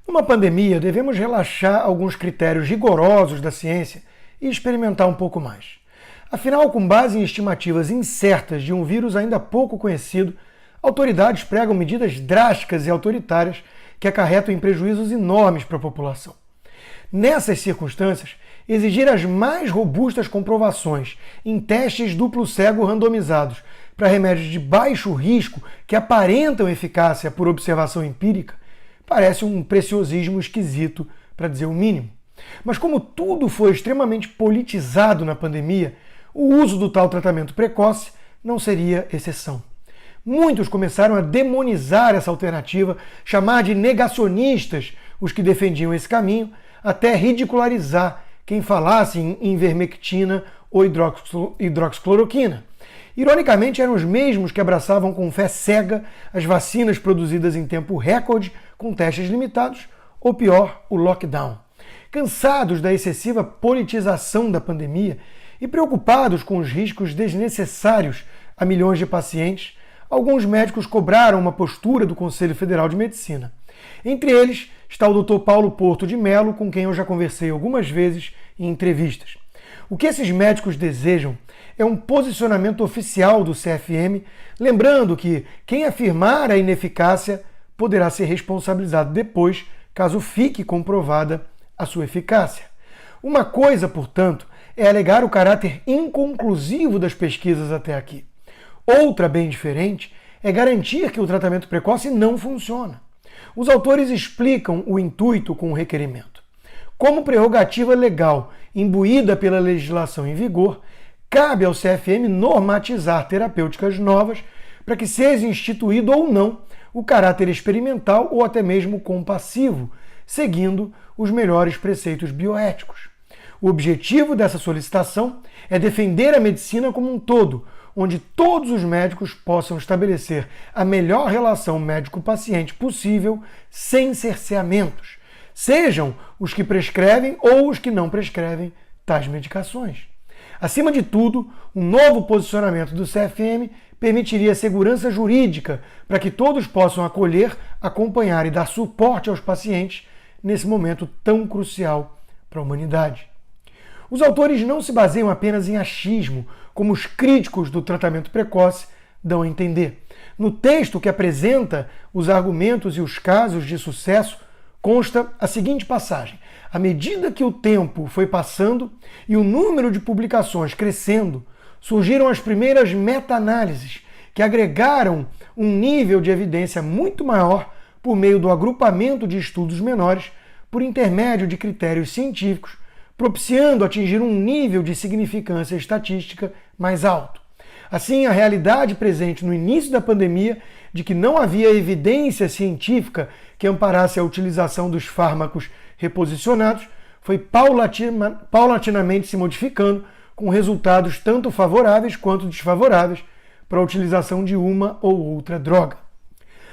Numa pandemia, devemos relaxar alguns critérios rigorosos da ciência e experimentar um pouco mais. Afinal, com base em estimativas incertas de um vírus ainda pouco conhecido, autoridades pregam medidas drásticas e autoritárias que acarretam em prejuízos enormes para a população. Nessas circunstâncias, exigir as mais robustas comprovações em testes duplo-cego randomizados para remédios de baixo risco que aparentam eficácia por observação empírica parece um preciosismo esquisito, para dizer o mínimo. Mas como tudo foi extremamente politizado na pandemia, o uso do tal tratamento precoce não seria exceção. Muitos começaram a demonizar essa alternativa, chamar de negacionistas os que defendiam esse caminho, até ridicularizar quem falasse em ivermectina ou hidroxicloroquina. Ironicamente, eram os mesmos que abraçavam com fé cega as vacinas produzidas em tempo recorde, com testes limitados, ou pior, o lockdown. Cansados da excessiva politização da pandemia e preocupados com os riscos desnecessários a milhões de pacientes, alguns médicos cobraram uma postura do Conselho Federal de Medicina. Entre eles está o Dr. Paulo Porto de Mello, com quem eu já conversei algumas vezes em entrevistas. O que esses médicos desejam é um posicionamento oficial do CFM, lembrando que quem afirmar a ineficácia poderá ser responsabilizado depois, caso fique comprovada a sua eficácia. Uma coisa, portanto, é alegar o caráter inconclusivo das pesquisas até aqui. Outra, bem diferente, é garantir que o tratamento precoce não funciona. Os autores explicam o intuito com o requerimento. Como prerrogativa legal imbuída pela legislação em vigor, cabe ao CFM normatizar terapêuticas novas para que seja instituído ou não o caráter experimental ou até mesmo compassivo, seguindo os melhores preceitos bioéticos. O objetivo dessa solicitação é defender a medicina como um todo, onde todos os médicos possam estabelecer a melhor relação médico-paciente possível, sem cerceamentos, sejam os que prescrevem ou os que não prescrevem tais medicações. Acima de tudo, um novo posicionamento do CFM permitiria segurança jurídica para que todos possam acolher, acompanhar e dar suporte aos pacientes nesse momento tão crucial para a humanidade. Os autores não se baseiam apenas em achismo, como os críticos do tratamento precoce dão a entender. No texto que apresenta os argumentos e os casos de sucesso, consta a seguinte passagem: à medida que o tempo foi passando e o número de publicações crescendo, surgiram as primeiras meta-análises que agregaram um nível de evidência muito maior por meio do agrupamento de estudos menores por intermédio de critérios científicos, propiciando atingir um nível de significância estatística mais alto. Assim, a realidade presente no início da pandemia de que não havia evidência científica que amparasse a utilização dos fármacos reposicionados foi paulatinamente se modificando, com resultados tanto favoráveis quanto desfavoráveis para a utilização de uma ou outra droga.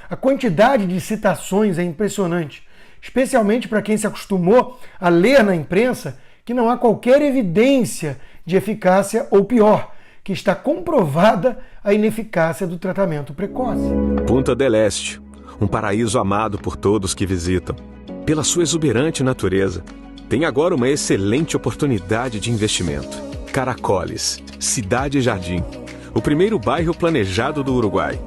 A quantidade de citações é impressionante, especialmente para quem se acostumou a ler na imprensa que não há qualquer evidência de eficácia ou pior, que está comprovada a ineficácia do tratamento precoce. Punta del Este, um paraíso amado por todos que visitam. Pela sua exuberante natureza, tem agora uma excelente oportunidade de investimento. Caracoles, Cidade Jardim, o primeiro bairro planejado do Uruguai.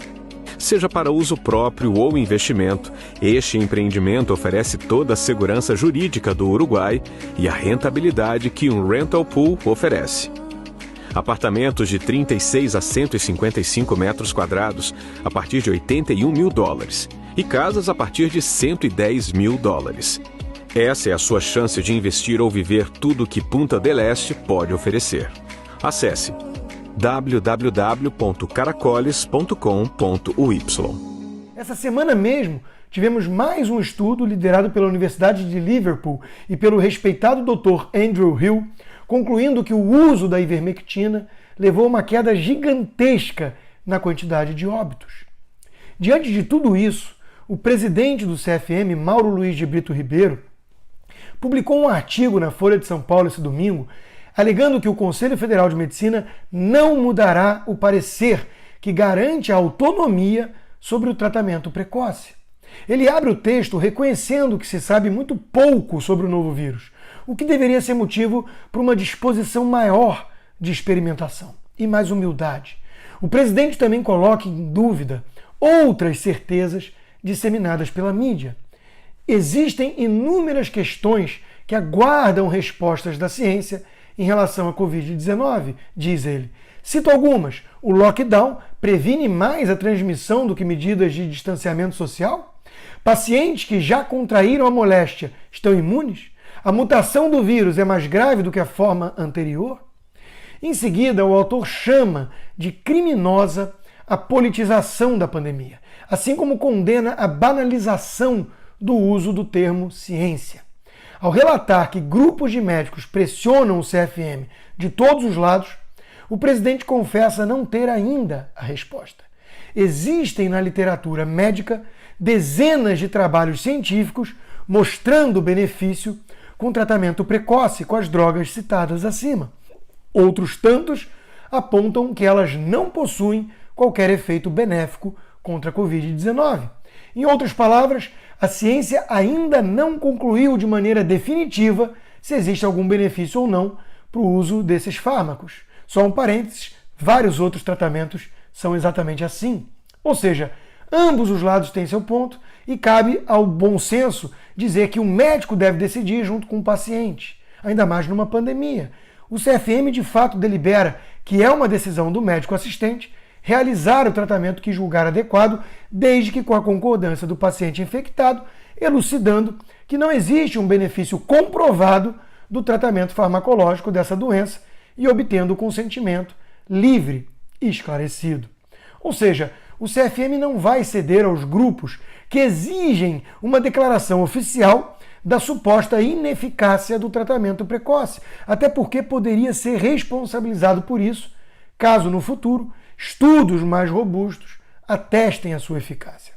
Seja para uso próprio ou investimento, este empreendimento oferece toda a segurança jurídica do Uruguai e a rentabilidade que um rental pool oferece. Apartamentos de 36 a 155 metros quadrados a partir de $81 mil e casas a partir de $110 mil. Essa é a sua chance de investir ou viver tudo que Punta del Este pode oferecer. Acesse www.caracoles.com.uy. Essa semana mesmo, tivemos mais um estudo liderado pela Universidade de Liverpool e pelo respeitado Dr. Andrew Hill, concluindo que o uso da ivermectina levou a uma queda gigantesca na quantidade de óbitos. Diante de tudo isso, o presidente do CFM, Mauro Luiz de Brito Ribeiro, publicou um artigo na Folha de São Paulo esse domingo, alegando que o Conselho Federal de Medicina não mudará o parecer que garante a autonomia sobre o tratamento precoce. Ele abre o texto reconhecendo que se sabe muito pouco sobre o novo vírus, o que deveria ser motivo para uma disposição maior de experimentação e mais humildade. O presidente também coloca em dúvida outras certezas disseminadas pela mídia. Existem inúmeras questões que aguardam respostas da ciência em relação à Covid-19, diz ele. Cito algumas. O lockdown previne mais a transmissão do que medidas de distanciamento social? Pacientes que já contraíram a moléstia estão imunes? A mutação do vírus é mais grave do que a forma anterior? Em seguida, o autor chama de criminosa a politização da pandemia, assim como condena a banalização do uso do termo ciência. Ao relatar que grupos de médicos pressionam o CFM de todos os lados, o presidente confessa não ter ainda a resposta. Existem na literatura médica dezenas de trabalhos científicos mostrando o benefício com tratamento precoce com as drogas citadas acima. Outros tantos apontam que elas não possuem qualquer efeito benéfico contra a Covid-19. Em outras palavras, a ciência ainda não concluiu de maneira definitiva se existe algum benefício ou não para o uso desses fármacos. Só um parênteses, vários outros tratamentos são exatamente assim. Ou seja, ambos os lados têm seu ponto e cabe ao bom senso dizer que o médico deve decidir junto com o paciente, ainda mais numa pandemia. O CFM de fato delibera que é uma decisão do médico assistente realizar o tratamento que julgar adequado, desde que com a concordância do paciente infectado, elucidando que não existe um benefício comprovado do tratamento farmacológico dessa doença e obtendo o consentimento livre e esclarecido. Ou seja, o CFM não vai ceder aos grupos que exigem uma declaração oficial da suposta ineficácia do tratamento precoce, até porque poderia ser responsabilizado por isso, caso no futuro estudos mais robustos atestem a sua eficácia.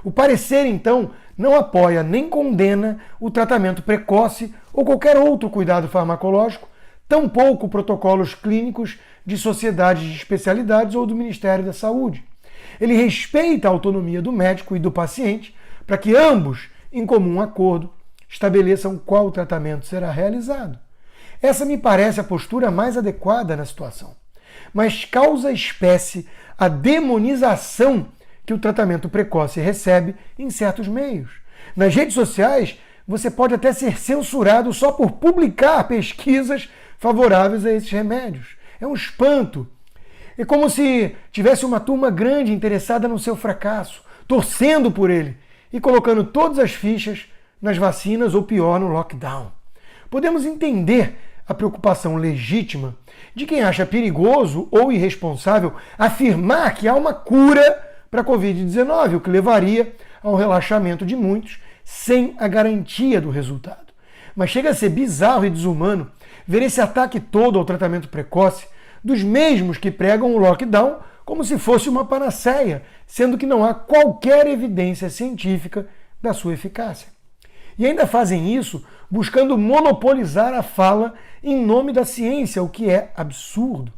O parecer, então, não apoia nem condena o tratamento precoce ou qualquer outro cuidado farmacológico, tampouco protocolos clínicos de sociedades de especialidades ou do Ministério da Saúde. Ele respeita a autonomia do médico e do paciente para que ambos, em comum acordo, estabeleçam qual tratamento será realizado. Essa me parece a postura mais adequada na situação. Mas causa espécie a demonização que o tratamento precoce recebe em certos meios. Nas redes sociais, você pode até ser censurado só por publicar pesquisas favoráveis a esses remédios. É um espanto. É como se tivesse uma turma grande interessada no seu fracasso, torcendo por ele e colocando todas as fichas nas vacinas ou pior, no lockdown. Podemos entender a preocupação legítima de quem acha perigoso ou irresponsável afirmar que há uma cura para a Covid-19, o que levaria ao relaxamento de muitos sem a garantia do resultado. Mas chega a ser bizarro e desumano ver esse ataque todo ao tratamento precoce dos mesmos que pregam o lockdown como se fosse uma panaceia, sendo que não há qualquer evidência científica da sua eficácia. E ainda fazem isso buscando monopolizar a fala em nome da ciência, o que é absurdo.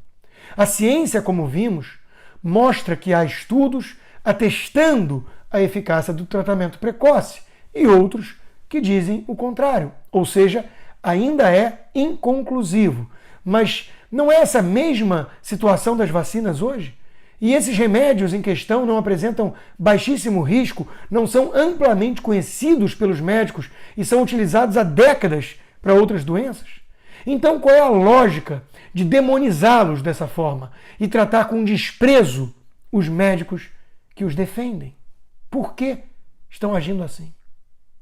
A ciência, como vimos, mostra que há estudos atestando a eficácia do tratamento precoce e outros que dizem o contrário, ou seja, ainda é inconclusivo. Mas não é essa mesma situação das vacinas hoje? E esses remédios em questão não apresentam baixíssimo risco, não são amplamente conhecidos pelos médicos e são utilizados há décadas para outras doenças? Então qual é a lógica de demonizá-los dessa forma e tratar com desprezo os médicos que os defendem? Por que estão agindo assim?